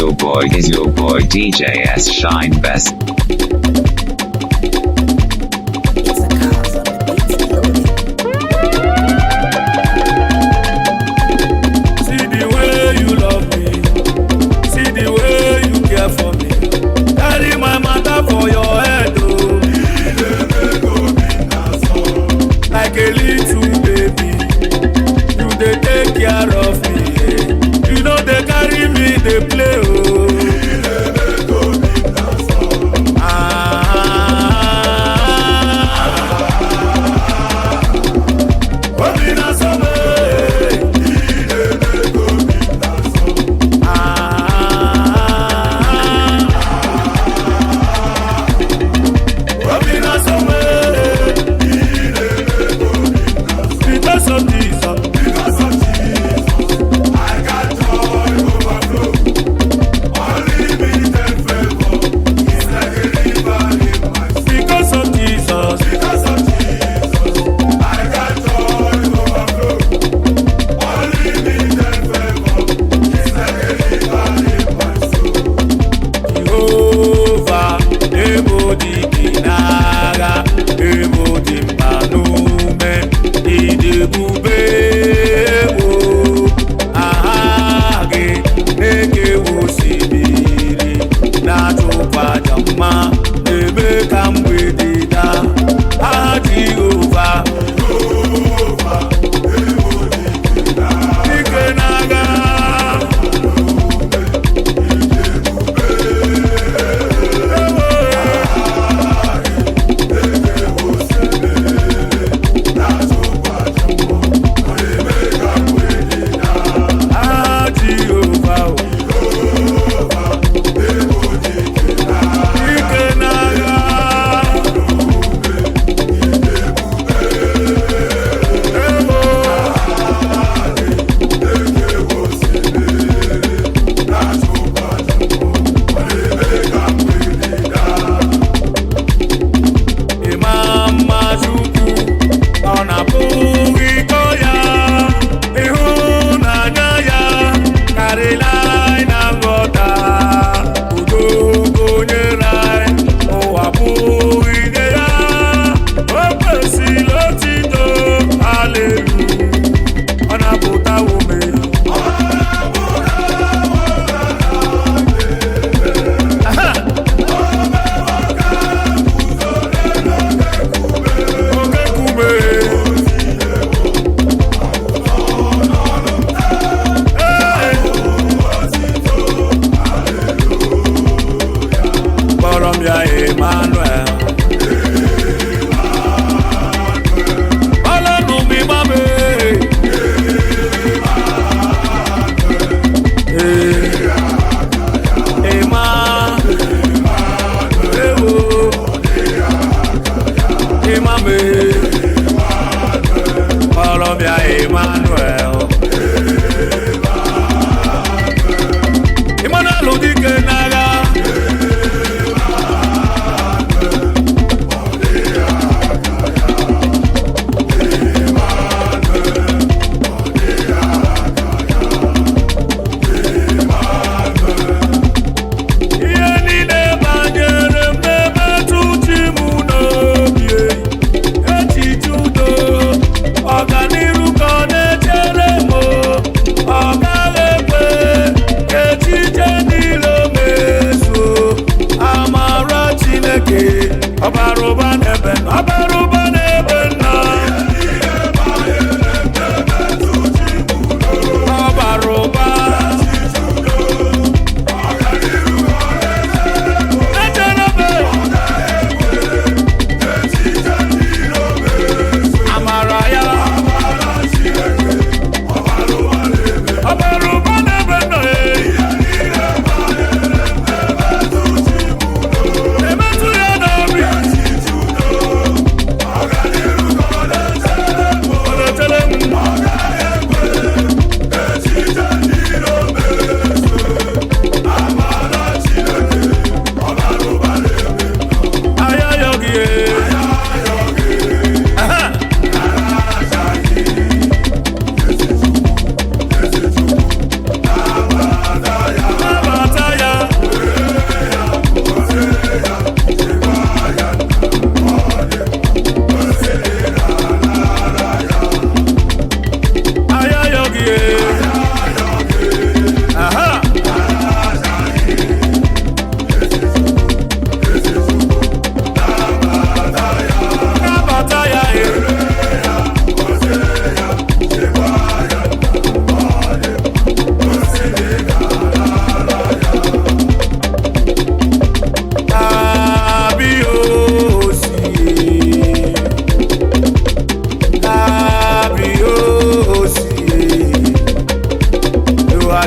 your boy DJ S Shine Best. For your head, oh. Like a little baby, you they take care of me. Yeah. You know they carry me, they play, oh.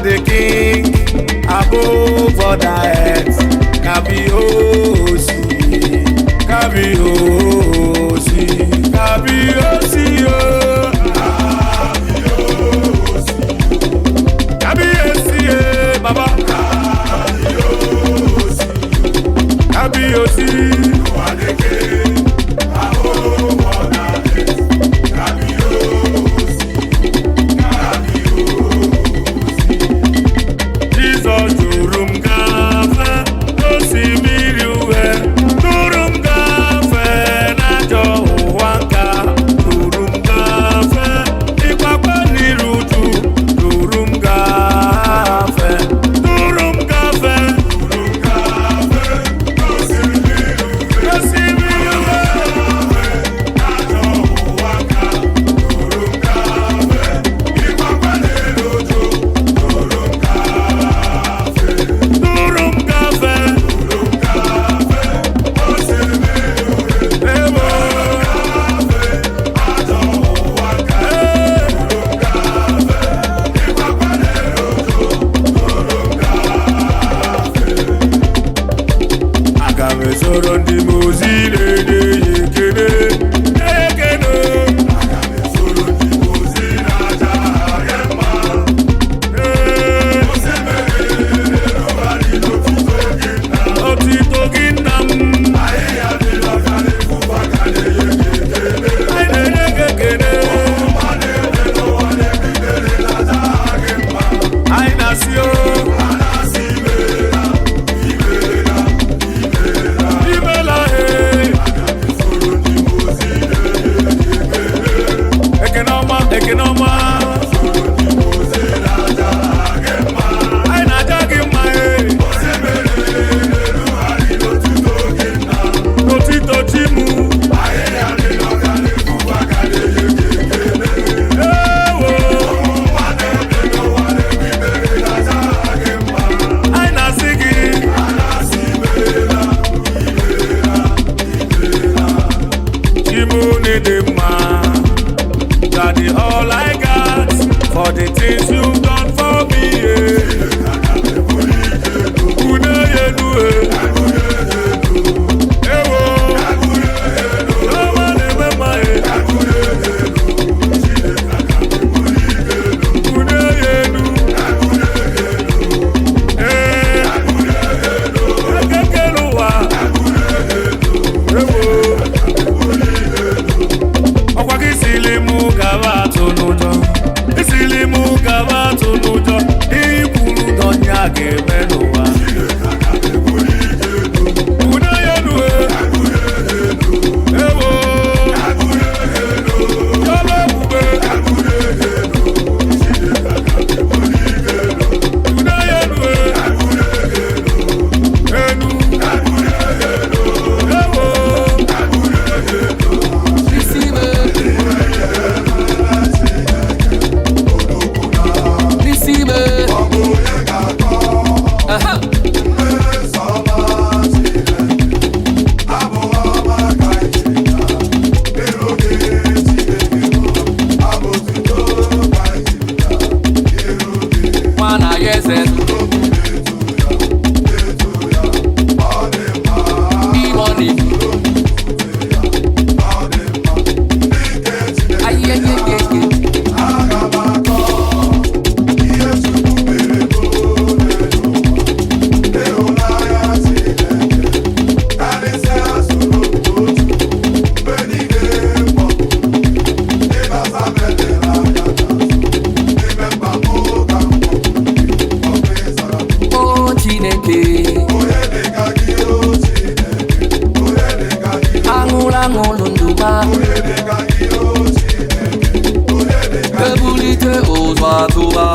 the king above other heads. Kabiosi, Kabiosi, Kabiosi, Kabiosi, Baba. Kabiosi, Jesus durum gafe, no simiri uwe. Durum gafe, na jo uwanka. Durum gafe, ikwakwa nirutu. Durum gafe, durum gafe, durum gafe, no simiri uwe. No simiri uwe, na jo uwanka. Durum gafe, ikwakwa nirutu. Durum gafe, durum gafe, durum gafe, no simiri uwe. Ewo gafe, na jo uwanka. Durum gafe, ikwakwa nirutu. Durum gafe. Aga m esoro ndị mozi na-enye ekele, ekele. Aga m esoro ndị mozi na-aja ya mma. Otito gị nna m. Anyị na-enye gị ekele. Anyị na-asị o. Imela he. Ekene ọma, ekene ọma. Anyị na-aja gị mma he. Otito chi mụ. Ewo. Anyị na-asị gị. Chi mụ na-ede mma. You are the all I got for the things you've done for me. Une yenu ewo. No one remember Une yenu ekekeluwa ewo. Ọkwa gị sili mụ gaba atụ n'ụjọ, isili mụ gaba atụ n'ụjọ. Ihe i kwuru n'ọnya ga-eme n'ụwa. Une yenu ewo. Yọba ebube. Une yenu enu ewo. Receive it. Receive it. Uh-huh. Wanna yes it. E-money. Ay, ay, ay, ay, ay. Oh, Chineke. Aṅụrụ aṅụrụ ndụ ma. Ebulite ụzọ atụba.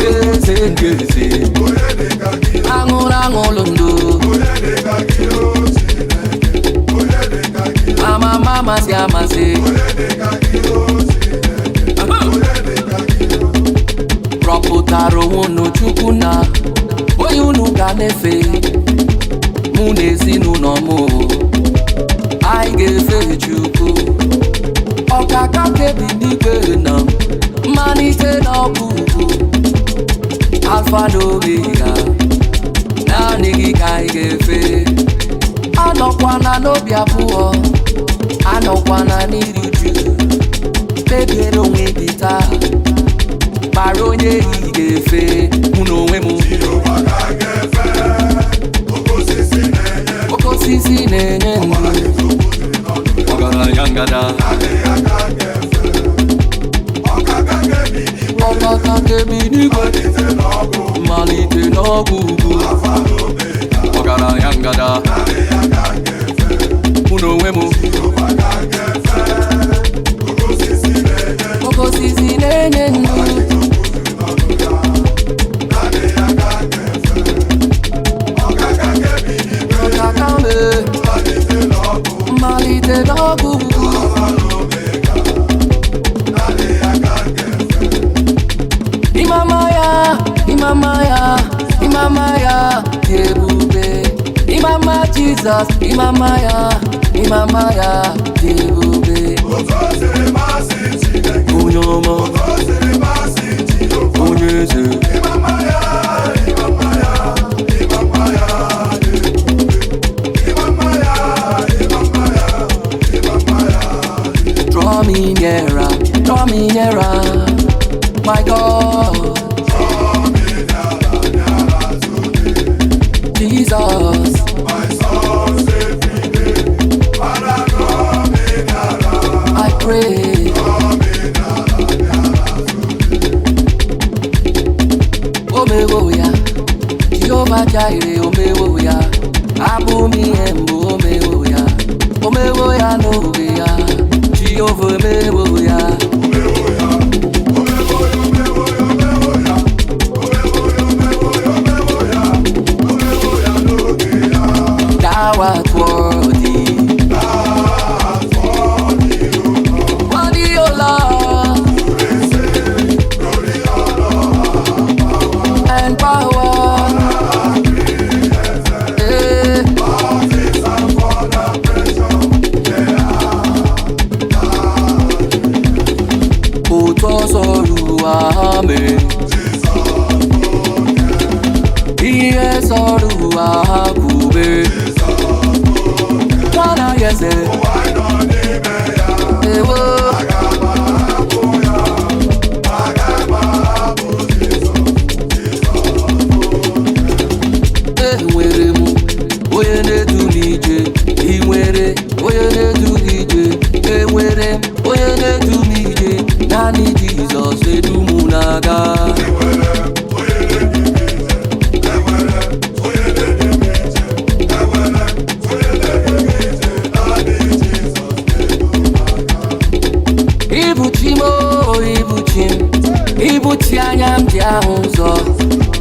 Eze nke eze. Aṅụrụ aṅụrụ ndụ. Amama amasị amasị. Rọpụtara onwe unu Chukwu na onye unu ga na-efe. Mụ na ezinụlọ m anyị ga-efe Chukwu. Ọkaka kebi n'igwe na mmalite na ọgwụgwụ. Alpha na Omega, naanị gị ka anyị ga-efe. Anọkwana n'obi abụọ, anọkwana n'iri uju. Kpebiere onwe gị taa, mara onye ị ga-efe. Mụ na onwe m, oke osisi na-enye ndụ, ọgaranya ngada, ọkaka kebi n'igwe, mmalite n'ọgwụ ugwu, ọgaranya ngada. Mụ na onwe m, oke osisi na-enye ndụ, ọkaka mbe, mmalite n'ọgwụ ugwu. Imamaya, Ebube. Imama Jesus, Imamaya, Ebube. Onyoma, Onyeze. Draw me nearer, my God. Jesus, my soul's every day. I pray. Omewoya, Jehovah Jireh, Omewoya, Abumi Embo, Omewoya, Omewoya Noveya, Jehovah Omewoya. Thou art worthy, worthy, O Lord, and power,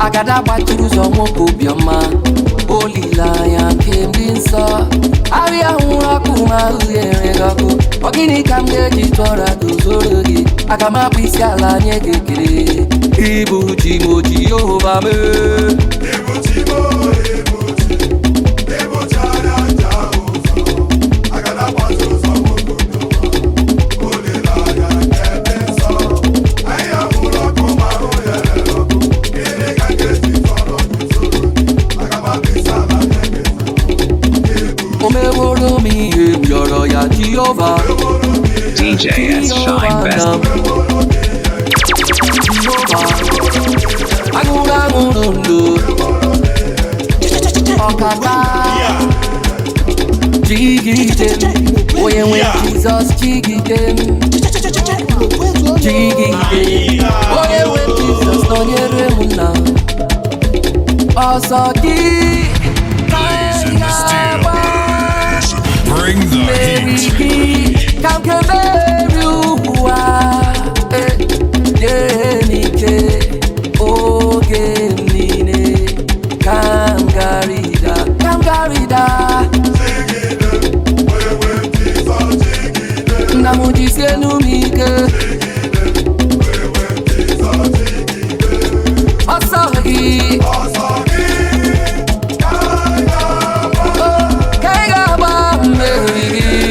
Agada gbatụrụ ụzọ nwoke obiọma, olileanya nke ndị nsọ. Arịa hụrụ ọkụ ma ahụ ghere gị ọkụ. Ọ gịnị ka m ga-eji tụọra guzoro gị? Aga m akpụ isi ala nye gị ekele. Ịbụ chi m, Jehova mee. DJ S Shine Best. Jigide, oye nwe Jesus jigide, jigide, oye nwe Jesus nọnyere m na ọsọ gị. Bring the heat. Come kemeri uwa, Ejyke, oge mnine. Come garida. Namujise numike. Asagi. Kaiga ba meri.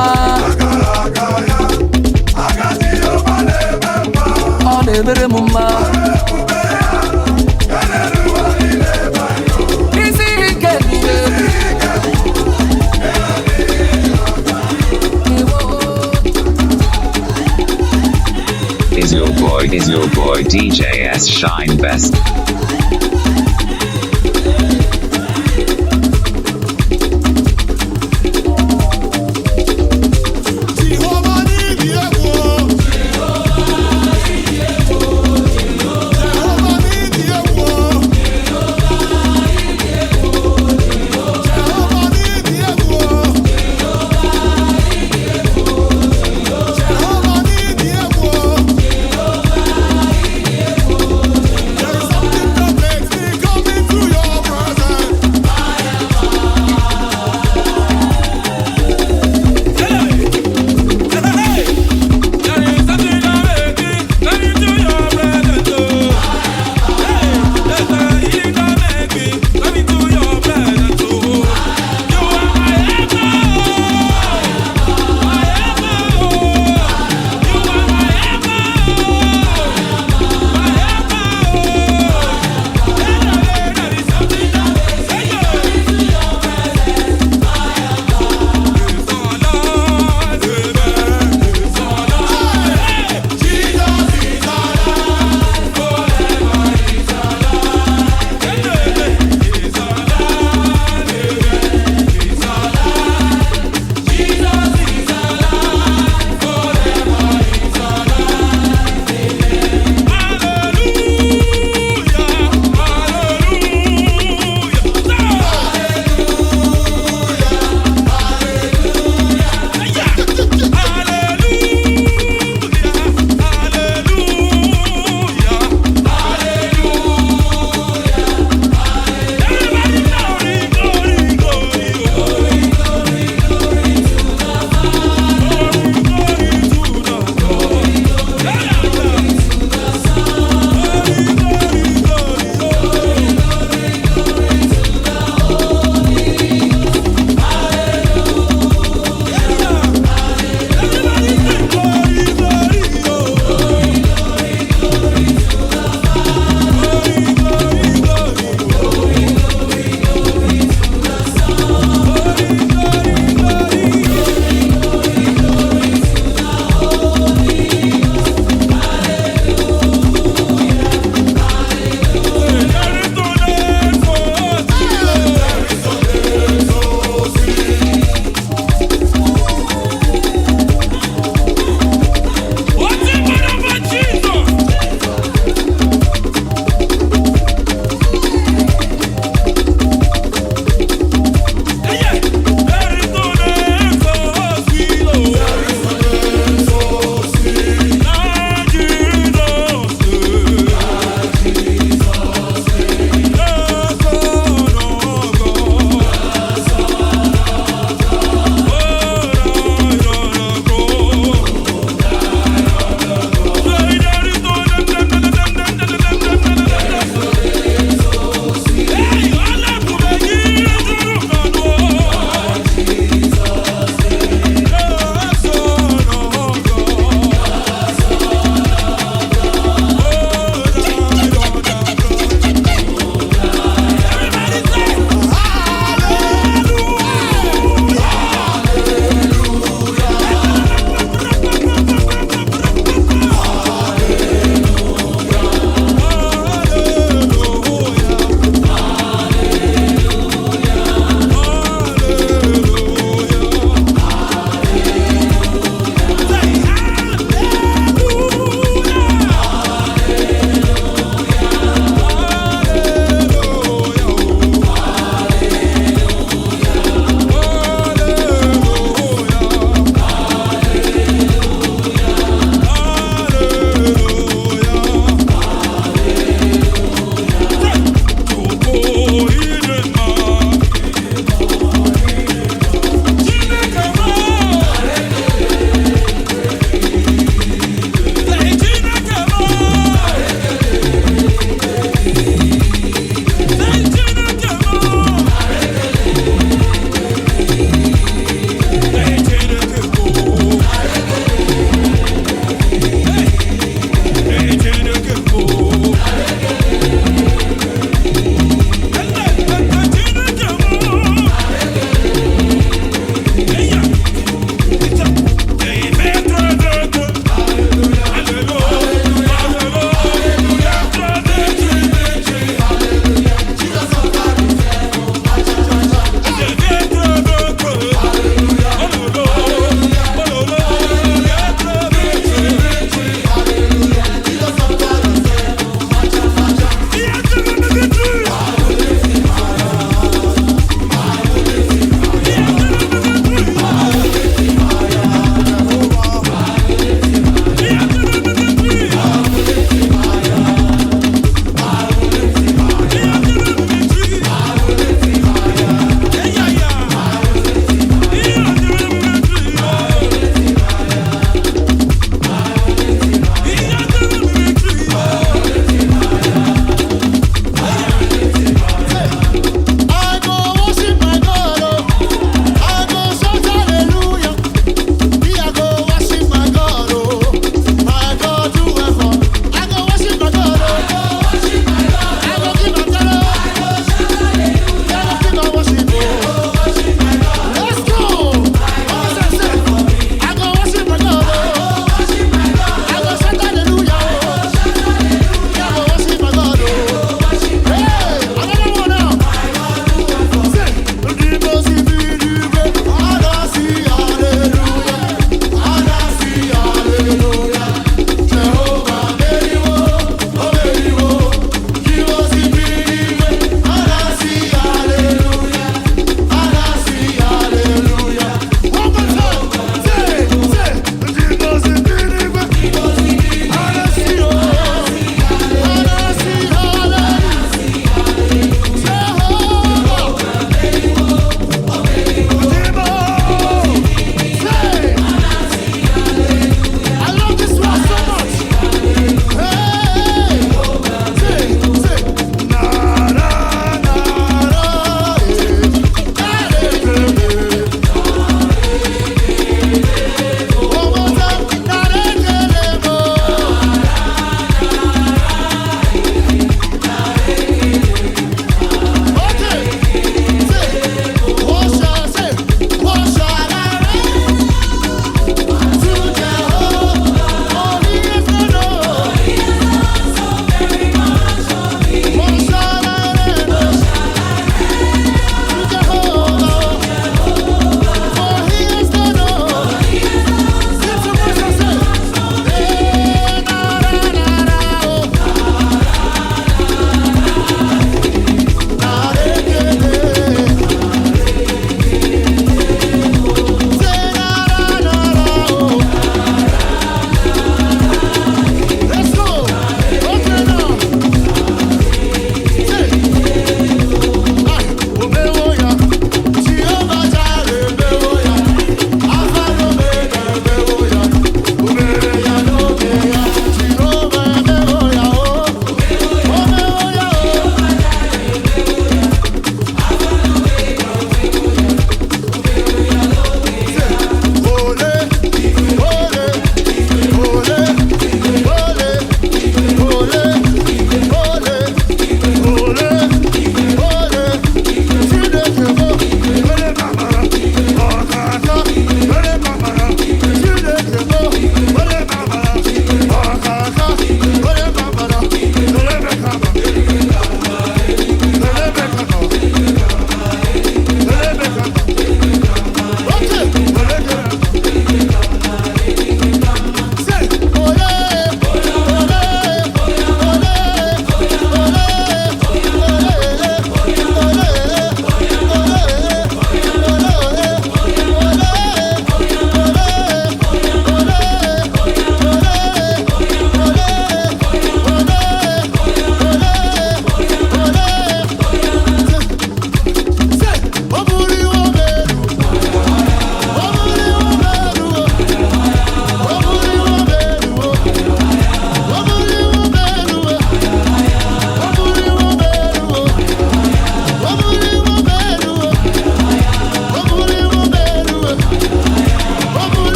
mma. Ọ na-emere m mma. Isi ike n'ime Is your boy DJ S Shine Best. Something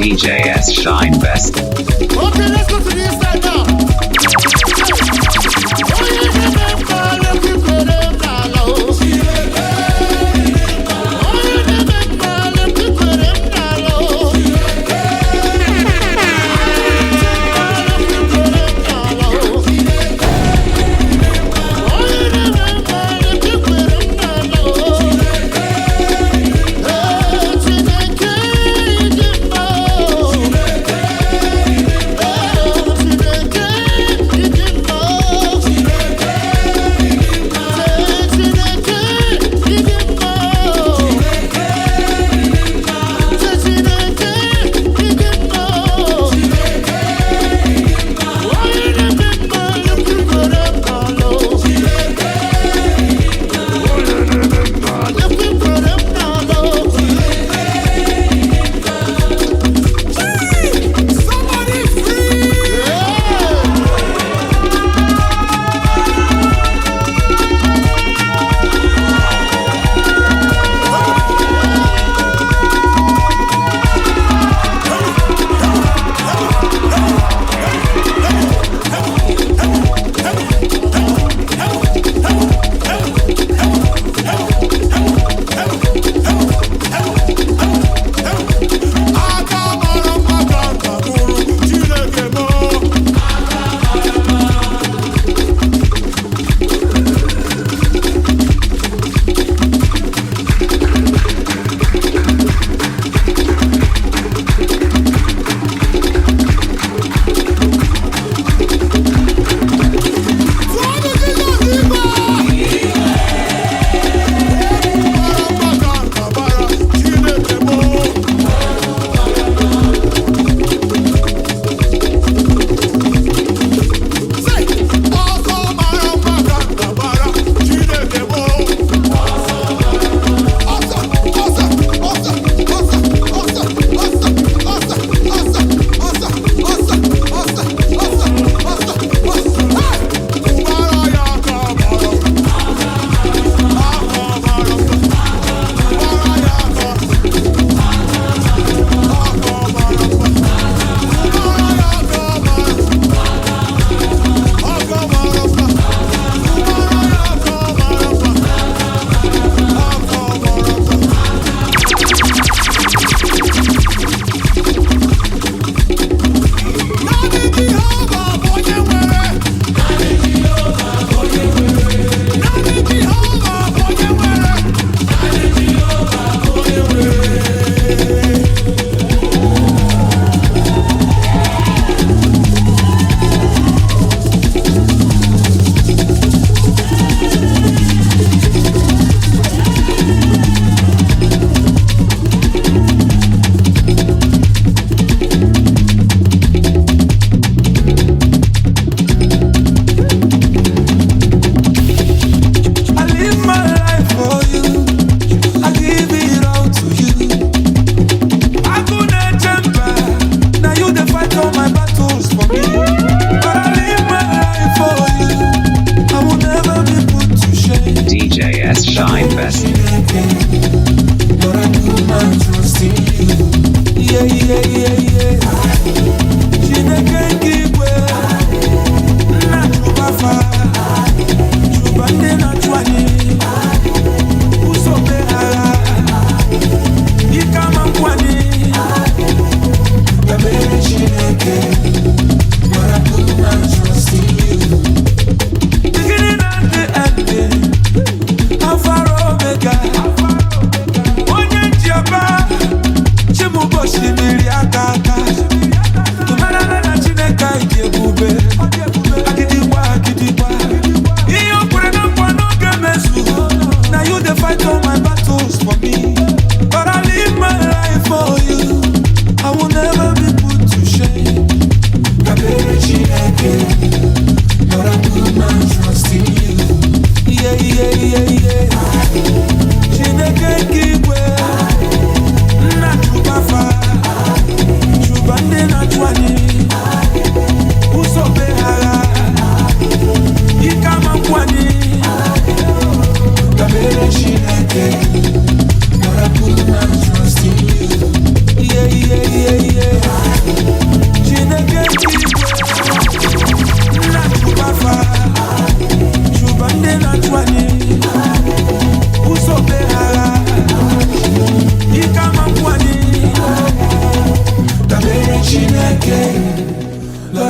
DJ S Shine Best. Okay, let's go to the east side now.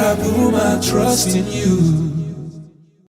I put my trust in you.